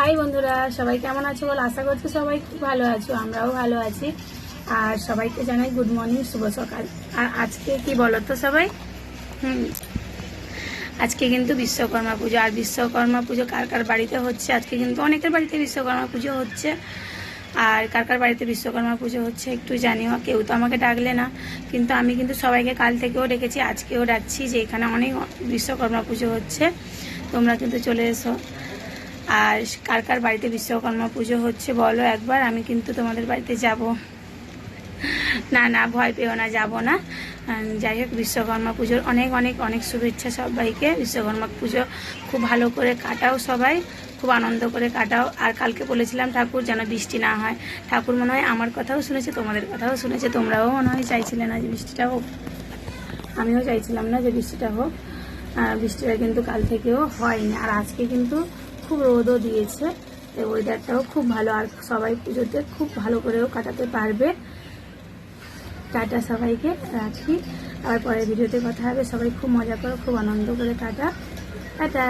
High বন্ধুরা, সবাই কেমন আছো বল? আশা করছি সবাই খুব ভালো আছো, আমরাও ভালো আছি। আর সবাইকে জানাই গুড মর্নিং, শুভ সকাল। আর আজকে কি বলো তো সবাই, আজকে কিন্তু বিশ্বকর্মা পুজো। আর বিশ্বকর্মা পুজো কার কার বাড়িতে হচ্ছে? আজকে কিন্তু অনেকের বাড়িতে বিশ্বকর্মা পুজো হচ্ছে। আর কার কার বাড়িতে বিশ্বকর্মা পুজো হচ্ছে একটু জানিও। কেউ তো আমাকে ডাকলে না, কিন্তু আমি কিন্তু সবাইকে কাল থেকেও ডেকেছি, আজকেও ডাকছি যে এখানে অনেক বিশ্বকর্মা পুজো হচ্ছে, তোমরা কিন্তু চলে এসো। আর কার কার বাড়িতে বিশ্বকর্মা পুজো হচ্ছে বলো একবার, আমি কিন্তু তোমাদের বাড়িতে যাব। না না, ভয় পেও না, যাব না। যাই হোক, বিশ্বকর্মা পুজোর অনেক অনেক অনেক শুভেচ্ছা সবাইকে। বিশ্বকর্মা পুজো খুব ভালো করে কাটাও, সবাই খুব আনন্দ করে কাটাও। আর কালকে বলেছিলাম ঠাকুর যেন বৃষ্টি না হয়। ঠাকুর মনে হয় আমার কথাও শুনেছে, তোমাদের কথাও শুনেছে। তোমরাও মনে হয় চাইছিলে না যে বৃষ্টিটা হোক, আমিও চাইছিলাম না যে বৃষ্টিটা হোক। বৃষ্টিটা কিন্তু কাল থেকেও হয়নি। আর আজকে কিন্তু খুব রোদও দিয়েছে, এই ওয়েদারটাও খুব ভালো। আর সবাই পুজোতে খুব ভালো করেও কাটাতে পারবে। টাটা, সবাইকে রাখি। আবার পরের ভিডিওতে কথা হবে। সবাই খুব মজা করো, খুব আনন্দ করে কাটা। টাটা।